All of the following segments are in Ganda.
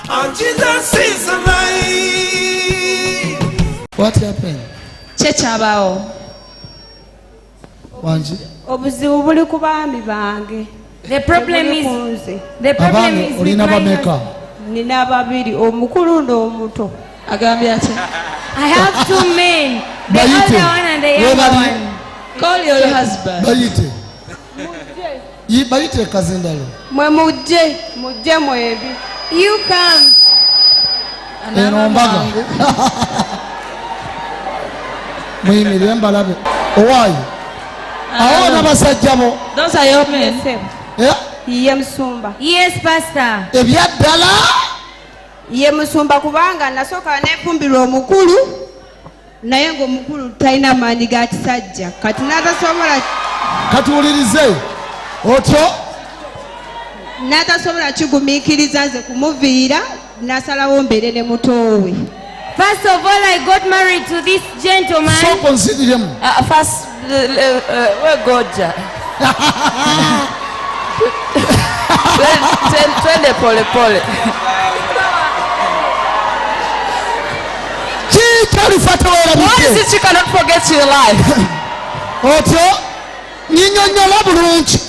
And Jesus is alive. What happened? Chechabao. Wanji. Obuzibu buli ku baami bange. The problem is olina bameka? Nina babiri, omukulu n'omuto. Agambye ati I have two men. The older one and the younger one. Call your husband. Bayite. Bayite kazindalo. Mwe mujje mwebi. You come. Enombaga. Muyimirire mbalabe. Owaayi. Awo basajja bo. Those are your men. Ye musumba. Yes, pastor. Ebyaddala. Ye musumba kubanga nasooka nefumbirwa omukulu naye ng'omukulu talina maanyi ga kisajja kati n'atasobola katuwulirize otyo n'atasobola kigumiikiriza nze kumuviira n'asalawo mbeere ne mutowe. First of all, I got married to this gentleman. So consider him. First, where Goja? Twende pole pole. What is it you cannot forget in your life? Otyo nyinyonyola bulungi.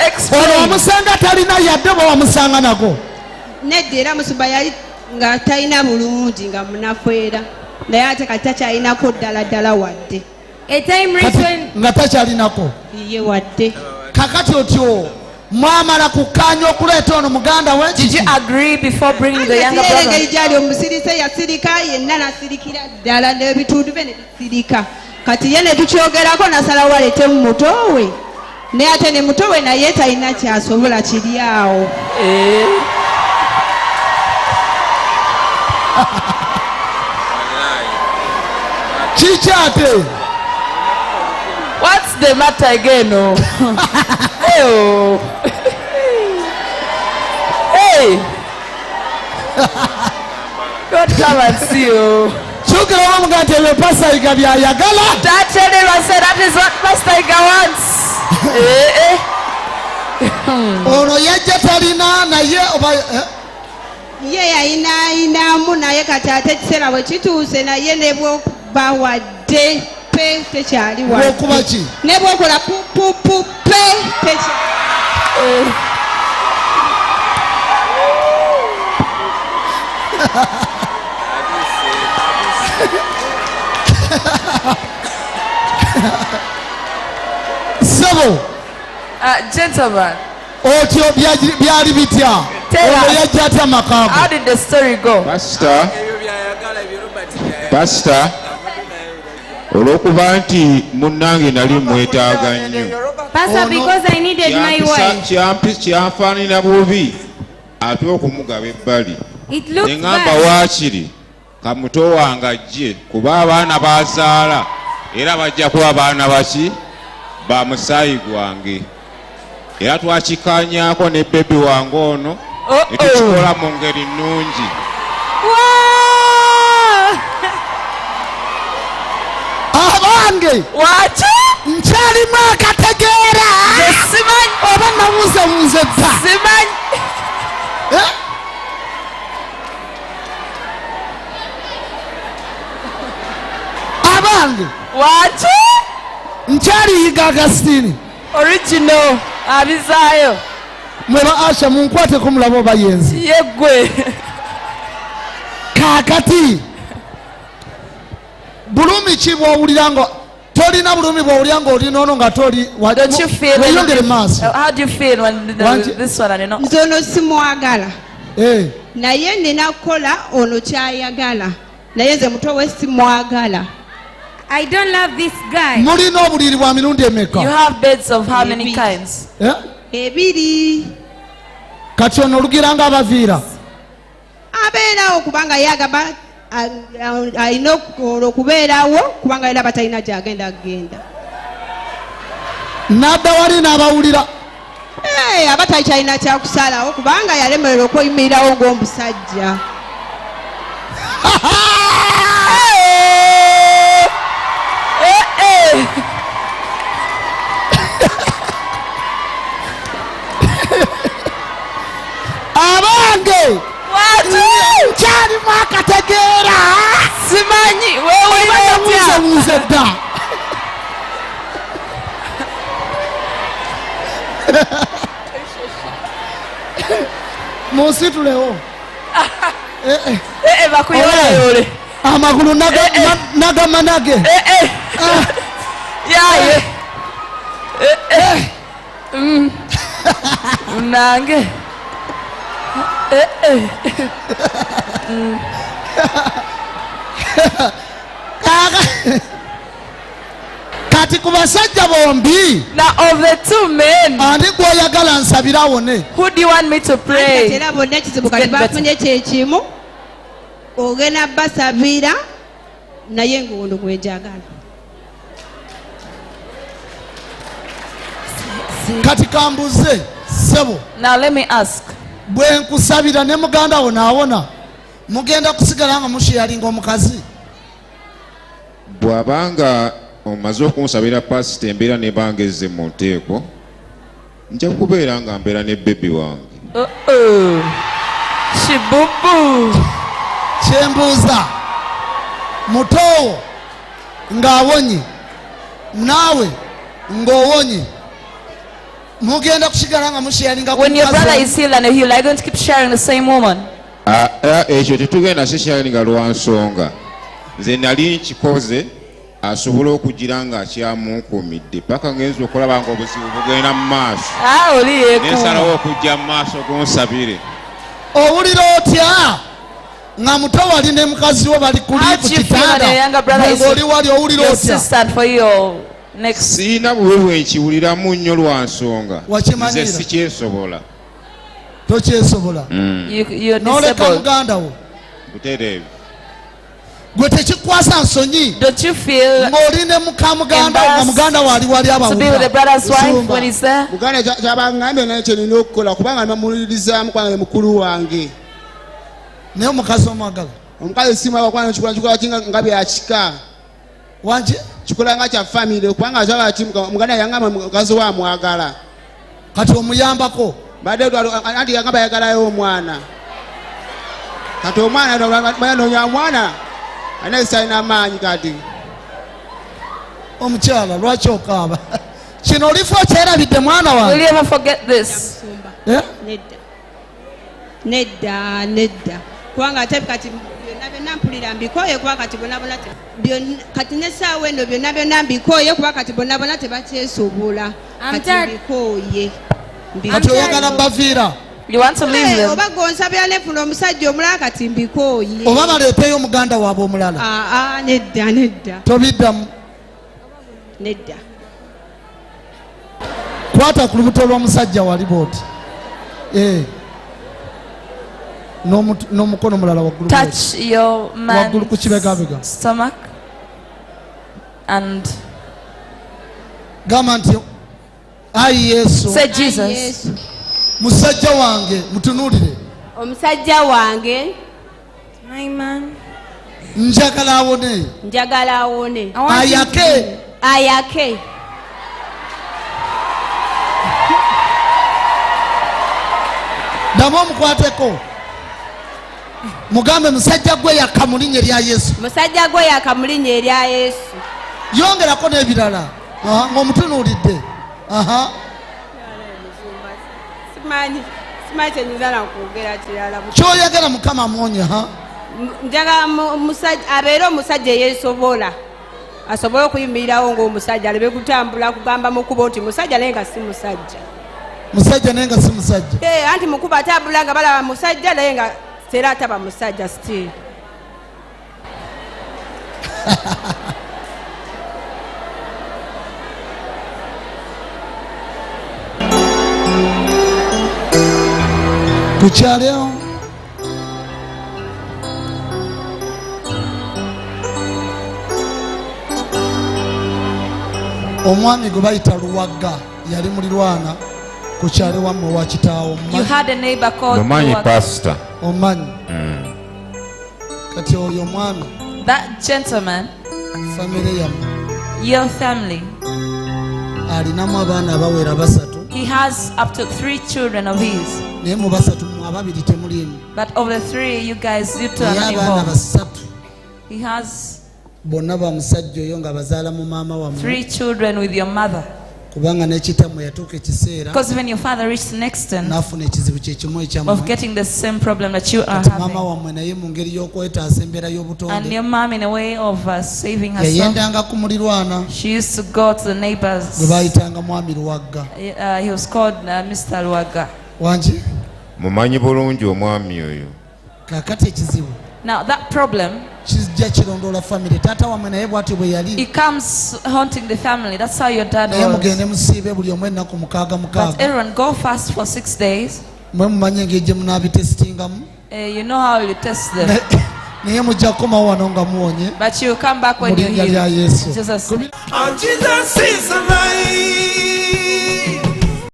Explain. Omusanga talina yadde bwe wamusanga nago. Nedda era musumba yali nga talina bulungi nga munafeera naye ate kati takyalinako ddala wadde. A time when nga takyalinako ye wadde. Kakati otyo mwamala kukkaanya okuleeta ono muganda we. Did you agree before bringing the younger brother? Engeri gyali omusirise yasirika yenna nasirikira ddala n'ebitundu bye ne bisirika. Kati ye ne tukyogerako nasalawo aleetemu mutowe naye ate ne mutowe naye talina kyasobola kiri awo. Chichate. What's the matter again? Oh. Hey. God come and see you. Chukira wamugante le pastor igabya yagala. That gentleman said that is what Pastor Iga wants. Ono yajja talina naye oba Ye yayinaayinaamu naye kati ate ekiseera bwe kituuse naye ne bw'okuba wadde pe tekyali wadde. Bw'okuba ki? Ne bw'okola pupupu pe tekyali. Sebo. Gentleman. Otyo byali bitya? Ono yajja atya makaago. How did the story go? Pastor, olw'okuba nti munnange nali mwetaaga nnyo. Pastor, because I needed my wife. Kyanfaanira bubi ate okumugaba ebbali. It looks neŋŋamba bad. waakiri kamuto wange ajje kuba abaana bazaala era bajja kuba baana baki ba musaayi gwange era twakikaanyaako ne bebi wange ono ne tukikola mu ngeri nnungi. Abange What? nkyalimu akategeera oba nabuuzebuuze dda. Abange What? nkyaliyiga Agastini. Original. Abizaayo. Mweba Asha munkwateko mulabo bayenzi. Yegwe. Kakati bulumi ki bw'owulira nga tolina bulumi bw'owulira nga oli noono nga toli. Don't you feel weyongere maaso. How do you feel when this one and Nze ono simwagala. Eh. Naye nina kukola ono kyayagala. Naye nze muto we simwagala. I don't love this guy. Mulina obuliri bwa mirundi emeka? You have beds of how many kinds? Ebiri. Kati ono olugira nga abaviira. Abeerawo kubanga yagamba alina okubeerawo kubanga era batalina gyagenda kugenda. N'adda wali n'abawulira. Aba takyalina kyakusalawo kubanga yalemererwa okuyimirirawo ng'omusajja. Abange What? nkyalimu akategeera simanyi weewulira buuze dda munsitulewo bakuyoleyoole amagulu nagamanage yaye nange kati ku basajja bombi now of the two men ani gwoyagala nsabira awone who do you want me to pray era bonna ekizibu kati bafunye kyekimu ogenda basabira naye ngondo gwenjagala kati kambuze sebo now let me ask bwe nkusabira ne muganda wo naawona mugenda kusigala nga mushiyalinga omukazi bw'abanga omaze okunsabira pasita embeera nebangeze mu nteeko nja kubeera nga mbeera ne bebi wange shibubu kyembuuza mutowo ng'awonye naawe ng'owonye mugenda kusigala nga mushiyalinga when your brother is healed and healed are you going to keep sharing the same woman ekyo tetugenda sishalinga lwa nsonga nze nali nkikoze asobola okugira nga akyamunkuumidde paka ngenza okulaba nga obuzibu bugenda mu maaso nensalawo okujja mu maaso gonsabire owulira otya nga muto wali ne mukazi wo bali kuli ku kitanda oli wali owulira otya siina buwe bwenkiwuliramu nnyo lwa nsonga nze sikyesobola tokyesobola n'oleka muganda wo butereevu gwe tekikwasa nsonyi ng'oli ne muka muganda wo nga muganda wo ali wali muganda kyabaŋŋambye naye kyenina okukola kubanga namuwulirizaamu kubanga mukulu wange naye omukazi omwagala omukazi simwagala kubanga kikola kinga nga byakika wanje kikola nga kya famire kubanga kyaba ti muganda yaŋŋamba mukazi wa mwagala kati omuyambako badde anti yaŋŋamba yagalayo omwana kati omwana nonya mwana ane salina maanyi kati omukyala lwaki okaaba kino olifa okyerabidde mwana wange nedda kubanga ate kati byonna byonna mpulira mbikoye kuba kati bonabona kati nesaawa eno byonna byonna mbikoye kuba kati bonabona tebakyesobola kati mbikoye kati oyagala baviira oba gonsabira nefuna omusajja omulala kati mbikoye oba baleeteyo omuganda waabwe omulala nedda tobiddamu nedda kwata ku lubuto lw'omusajja wali booti n'omukono mulala waggulu ku kibegabega gamba nti ayi yesu musajja wange mutunuulire omusajja wange njagala awone ayake dama omukwateko mugambe musajja gwe yaka mu linnya erya yesu yongerako n'ebirala ng'omutunuulidde kyoyagala mukama amuonye njagala abeere omusajja eyeesobola asobole okuyimirirawo ng'omusajja alebe kutambula kugamba mukubo nti musajja naye nga si musajja anti mukuba atambula nga balaba musajja naye nga era ataba musajja still kukyaleo omwami gwe bayita Luwagga yali mulirwana ku kyalo wammwe wa kitaawo omanyi pasita omanyi kati oyo omwami famire yammwe alinamu abaana abawera 3 he has up to 3 children of his naye mu 3 ababiri temulimu. But of the three, you guys, you two are not Abaana involved. basatu He has bonna ba musajja oyo nga bazaala mu maama wammwe 3 children with your mother. kubanga n'ekitammwe yatuuka ekiseera Because when your father reached an extent n'afuna ekizibu kye kimu of ekyammwe getting the same problem that you are kati maama having. wammwe naye mu ngeri y'okwetaasa embeera And y'obutonde your mom, in a way of saving herself, yayendanga ku mulirwana she used to go to the gwe neighbors. baayitanga mwami luwagga He was called Mr. Luaga. wangi mumanyi bulungi omwami oyo. kaakati ekizibu Now that problem, kijja kirondoola famire taata wammwe naye bw'atyo bwe yali it comes haunting the family. That's how your dad naye was. mugende musiibe buli omu ennaku mukaaga But mukaaga everyone go fast for 6 days. mwe mumanyi engeri gye munaabitesitingamu You know how you test them. naye mujja kukomawo wano nga muwonye But you come back when mu you linnya heal. lya yesu Jesus. Jesus is alive.